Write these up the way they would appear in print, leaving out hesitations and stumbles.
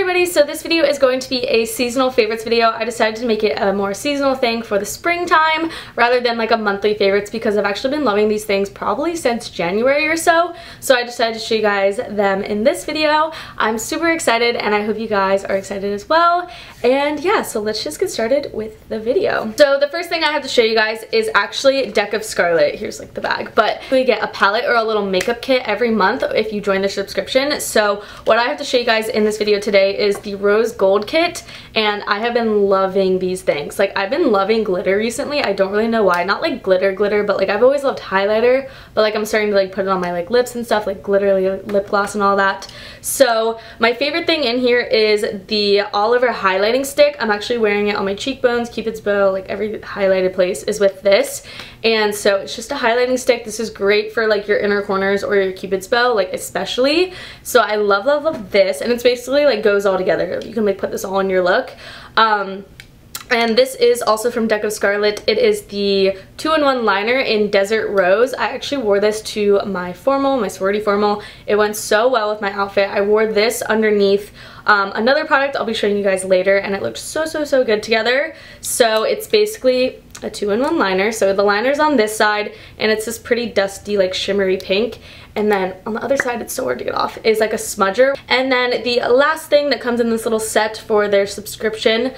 everybody, so this video is going to be a seasonal favorites video. I decided to make it a more seasonal thing for the springtime rather than like a monthly favorites because I've actually been loving these things probably since January or so. So I decided to show you guys them in this video. I'm super excited and I hope you guys are excited as well. And yeah, so let's just get started with the video. So the first thing I have to show you guys is actually Deck of Scarlet. Here's like the bag, but we get a palette or a little makeup kit every month if you join the subscription. So what I have to show you guys in this video today is the Rose Gold kit, and I have been loving these things. Like, I've been loving glitter recently. I don't really know why. Not like glitter, but like I've always loved highlighter, but like I'm starting to like put it on my like lips and stuff, like glittery lip gloss and all that. So my favorite thing in here is the Oliver highlighting stick. I'm actually wearing it on my cheekbones, Cupid's bow, like every highlighted place is with this. And so it's just a highlighting stick. This is great for like your inner corners or your Cupid's bow, like especially. So I love this, and it's basically like goes all together. You can like put this all in your look. And this is also from Deck of Scarlet. It is the 2-in-1 liner in Desert Rose. I actually wore this to my formal, my sorority formal. It went so well with my outfit. I wore this underneath another product I'll be showing you guys later, and it looked so good together. So it's basically a 2-in-1 liner. So the liner's on this side, and it's this pretty dusty, like shimmery pink. And then on the other side, it's so hard to get off, is like a smudger. And then the last thing that comes in this little set for their subscription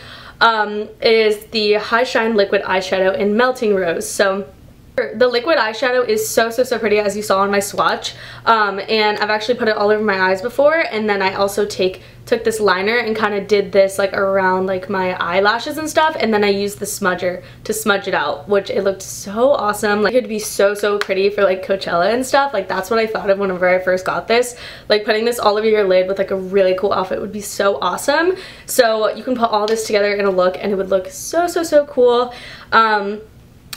is the High Shine Liquid Eyeshadow in Melting Rose. So the liquid eyeshadow is so pretty, as you saw on my swatch, and I've actually put it all over my eyes before. And then I also took this liner and kind of did this like around like my eyelashes and stuff, and then I used the smudger to smudge it out, which it looked so awesome. Like, it would be so pretty for like Coachella and stuff. Like, that's what I thought of whenever I first got this. Like, putting this all over your lid with like a really cool outfit would be so awesome. So you can put all this together in a look and it would look so cool.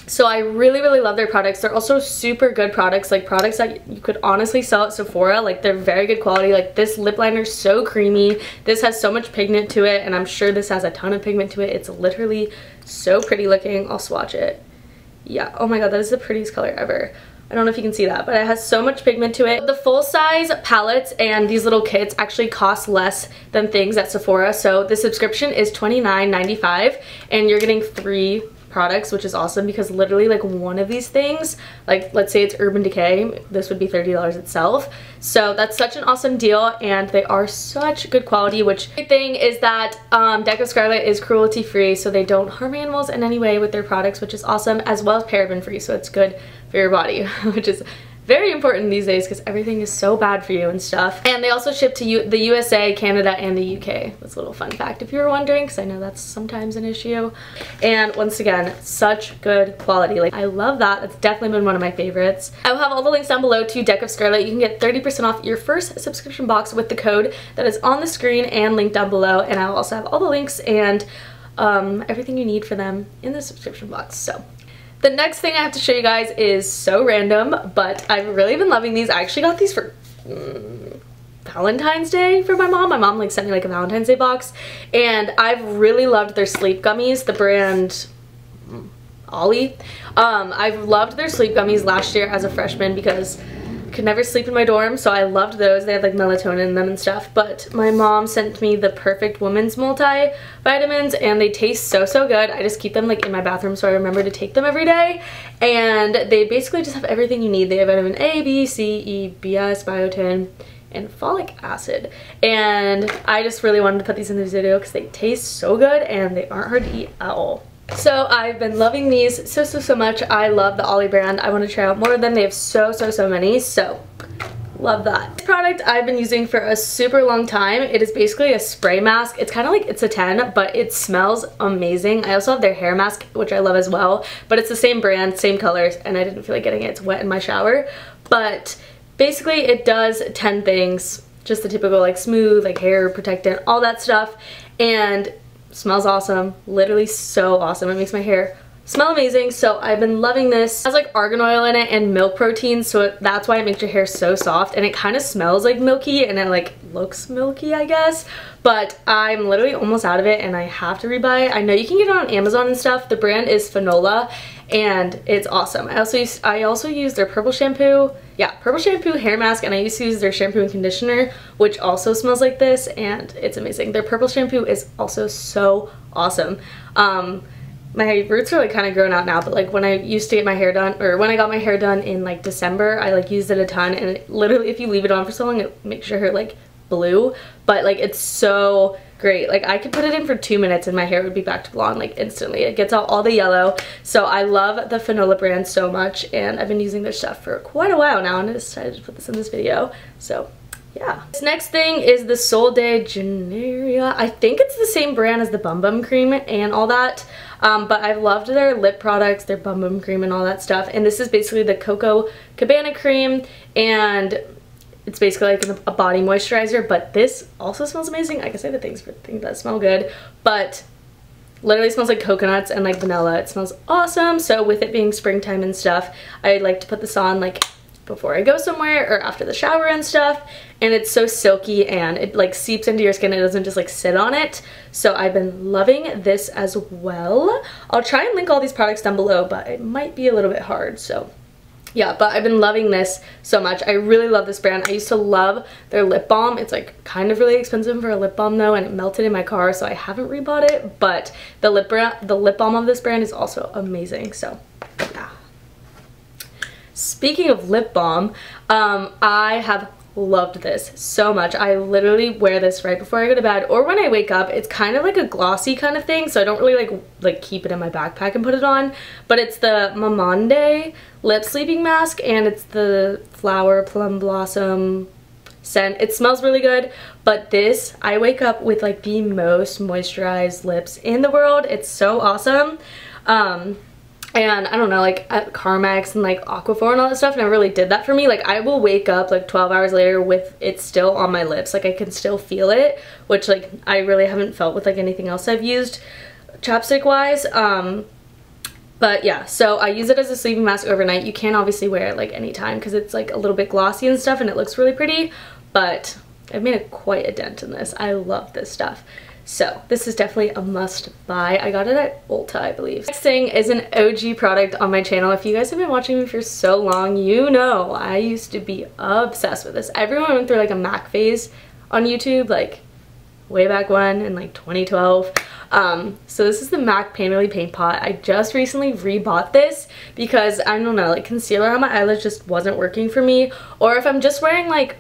So I really love their products. They're also super good products, like products that you could honestly sell at Sephora. Like, they're very good quality. Like, this lip liner is so creamy. This has so much pigment to it, and I'm sure this has a ton of pigment to it. It's literally so pretty looking. I'll swatch it. Yeah, oh my god, that is the prettiest color ever. I don't know if you can see that, but it has so much pigment to it. The full-size palettes and these little kits actually cost less than things at Sephora. So the subscription is $29.95, and you're getting 3 products, which is awesome because literally like one of these things, like let's say it's Urban Decay, this would be $30 itself. So that's such an awesome deal, and they are such good quality. Which the thing is that Deck of Scarlet is cruelty free, so they don't harm animals in any way with their products, which is awesome, as well as paraben free, so it's good for your body, which is very important these days because everything is so bad for you and stuff. And they also ship to the USA, Canada, and the UK. That's a little fun fact if you were wondering, because I know that's sometimes an issue. And once again, such good quality. Like, I love that. It's definitely been one of my favorites. I will have all the links down below to Deck of Scarlet. You can get 30% off your first subscription box with the code that is on the screen and linked down below. And I will also have all the links and everything you need for them in the subscription box. So the next thing I have to show you guys is so random, but I've really been loving these. I actually got these for Valentine's Day for my mom. My mom like sent me like a Valentine's Day box, and I've really loved their sleep gummies, the brand Ollie. I've loved their sleep gummies last year as a freshman because I could never sleep in my dorm, so I loved those. They had like melatonin in them and stuff. But my mom sent me the Perfect Woman's multivitamins, and they taste so good. I just keep them like in my bathroom so I remember to take them every day. And they basically just have everything you need. They have vitamin A, B, C, E, BS, biotin, and folic acid. And I just really wanted to put these in this video because they taste so good and they aren't hard to eat at all. So I've been loving these so much. I love the Ollie brand. I want to try out more of them. They have so many, so love that. This product I've been using for a super long time. It is basically a spray mask. It's kind of like, it's a 10, but it smells amazing. I also have their hair mask, which I love as well, but it's the same brand, same colors, and I didn't feel like getting it. It's wet in my shower, but basically it does 10 things, just the typical like smooth, like hair protectant, all that stuff, and smells awesome. Literally so awesome. It makes my hair smell amazing. So I've been loving this. It has like argan oil in it and milk protein, so that's why it makes your hair so soft, and it kind of smells like milky, and it like looks milky, I guess. But I'm literally almost out of it and I have to rebuy it. I know you can get it on Amazon and stuff. The brand is Fanola and it's awesome. I also use their purple shampoo yeah, Purple Shampoo hair mask, and I used to use their shampoo and conditioner, which also smells like this, and it's amazing. Their Purple Shampoo is also so awesome. My roots are like kind of grown out now, but like when I used to get my hair done, or when I got my hair done in like December, I like used it a ton, and it, literally if you leave it on for so long, it makes your hair like blue, but like it's so great. Like I could put it in for 2 minutes and my hair would be back to blonde like instantly. It gets out all the yellow. So I love the Fanola brand so much, and I've been using their stuff for quite a while now, and I decided to put this in this video. So yeah. This next thing is the Sol de Janeiro. I think it's the same brand as the Bum Bum cream and all that. But I've loved their lip products, their Bum Bum cream and all that stuff. And this is basically the Coco Cabana cream, and it's basically like a body moisturizer, but this also smells amazing. I can say the things that smell good, but literally smells like coconuts and like vanilla. It smells awesome. So with it being springtime and stuff, I like to put this on like before I go somewhere or after the shower and stuff, and it's so silky and it like seeps into your skin. It doesn't just like sit on it. So I've been loving this as well. I'll try and link all these products down below, but it might be a little bit hard. So yeah, but I've been loving this so much. I really love this brand. I used to love their lip balm. It's like kind of really expensive for a lip balm though, and it melted in my car, so I haven't rebought it, but the lip balm of this brand is also amazing. So yeah. Speaking of lip balm, I have loved this so much. I literally wear this right before I go to bed or when I wake up. It's kind of like a glossy kind of thing, so I don't really like keep it in my backpack and put it on, but it's the Mamonde lip sleeping mask, and it's the flower plum blossom scent. It smells really good, but this, I wake up with like the most moisturized lips in the world. It's so awesome. And I don't know, like at Carmex and like Aquaphor and all that stuff never really did that for me. Like I will wake up like 12 hours later with it still on my lips. Like I can still feel it, which like I really haven't felt with like anything else I've used chapstick wise. But yeah, so I use it as a sleeping mask overnight. You can obviously wear it like anytime because it's like a little bit glossy and stuff and it looks really pretty, but I've made quite a dent in this. I love this stuff. So this is definitely a must buy. I got it at Ulta, I believe. Next thing is an OG product on my channel. If you guys have been watching me for so long, you know I used to be obsessed with this. Everyone went through like a MAC phase on YouTube, like way back when in like 2012. So this is the MAC Painterly Paint Pot. I just recently rebought this because I don't know, like concealer on my eyelids just wasn't working for me, or if I'm just wearing like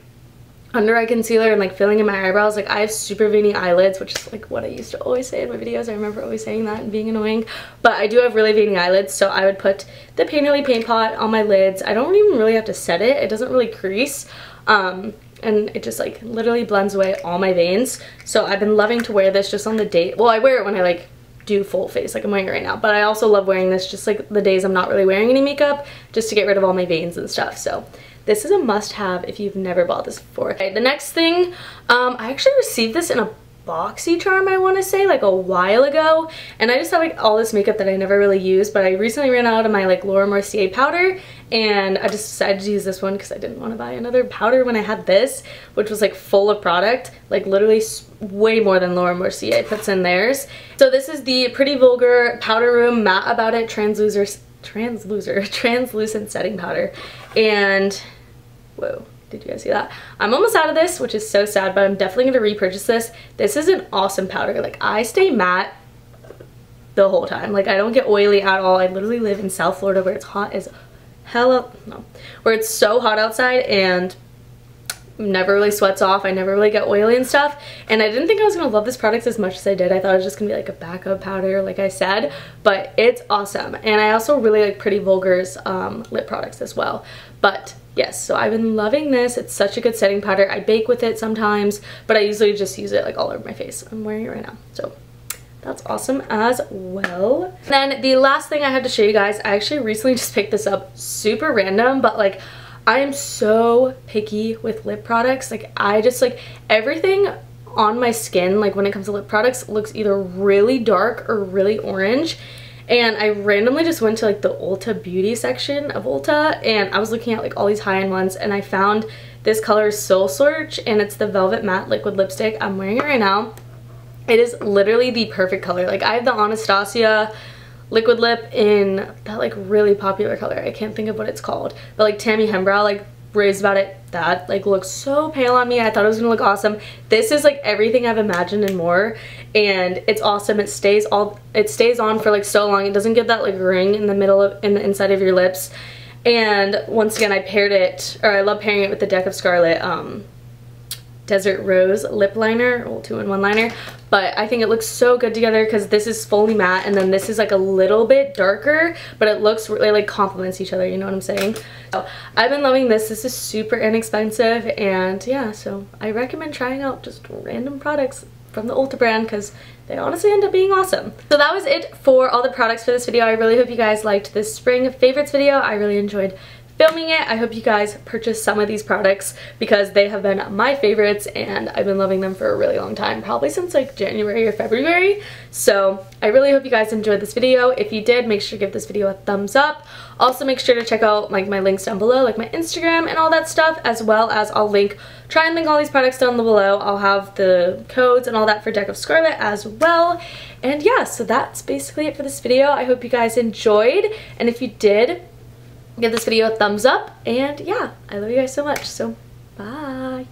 under eye concealer and like filling in my eyebrows, like I have super veiny eyelids, which is like what I used to always say in my videos. I remember always saying that and being annoying, but I do have really veiny eyelids, so I would put the Painterly Paint Pot on my lids. I don't even really have to set it. It doesn't really crease, and it just like literally blends away all my veins. So I've been loving to wear this just on the date. Well, I wear it when I like do full face like I'm wearing it right now, but I also love wearing this just like the days I'm not really wearing any makeup, just to get rid of all my veins and stuff. So this is a must-have if you've never bought this before. Okay, the next thing, I actually received this in a BoxyCharm, I want to say, like a while ago, and I just had like all this makeup that I never really used, but I recently ran out of my like Laura Mercier powder, and I just decided to use this one because I didn't want to buy another powder when I had this, which was like full of product, like literally way more than Laura Mercier puts in theirs. So this is the Pretty Vulgar Powder Room Matte About It translucent setting powder, and whoa, did you guys see that? I'm almost out of this, which is so sad, but I'm definitely going to repurchase this. This is an awesome powder. Like I stay matte the whole time. Like I don't get oily at all. I literally live in South Florida where it's hot as hell, where it's so hot outside and never really sweats off. I never really get oily and stuff, and I didn't think I was gonna love this product as much as I did. I thought it was just gonna be like a backup powder like I said, but it's awesome. And I also really like Pretty Vulgar's lip products as well. But yes, so I've been loving this. It's such a good setting powder. I bake with it sometimes, but I usually just use it like all over my face. I'm wearing it right now, so that's awesome as well. Then the last thing I had to show you guys, I actually recently just picked this up, super random, but like I am so picky with lip products. Like I just like everything on my skin, like when it comes to lip products, looks either really dark or really orange. And I randomly just went to like the Ulta beauty section of Ulta, and I was looking at like all these high-end ones, and I found this color Soul Search, and it's the Velvet Matte Liquid Lipstick. I'm wearing it right now. It is literally the perfect color. Like I have the Anastasia liquid lip in that like really popular color. I can't think of what it's called, but like Tammy Hembrow, like raved about it. That like looks so pale on me. I thought it was gonna look awesome. This is like everything I've imagined and more, and it's awesome. It stays on for like so long. It doesn't get that like ring in the middle of in the inside of your lips. And once again, I love pairing it with the Deck of Scarlet Desert Rose lip liner, well, 2-in-1 liner, but I think it looks so good together because this is fully matte and then this is like a little bit darker, but it looks really like complements each other, you know what I'm saying? So I've been loving this. This is super inexpensive, and yeah, so I recommend trying out just random products from the Ulta brand because they honestly end up being awesome. So that was it for all the products for this video. I really hope you guys liked this spring favorites video. I really enjoyed filming it. I hope you guys purchase some of these products because they have been my favorites and I've been loving them for a really long time, probably since like January or February. So I really hope you guys enjoyed this video. If you did, make sure to give this video a thumbs up. Also make sure to check out like my links down below, like my Instagram and all that stuff, as well as I'll try and link all these products down below. I'll have the codes and all that for Deck of Scarlet as well. And yeah, so that's basically it for this video. I hope you guys enjoyed, and if you did, give this video a thumbs up, and yeah, I love you guys so much, so bye.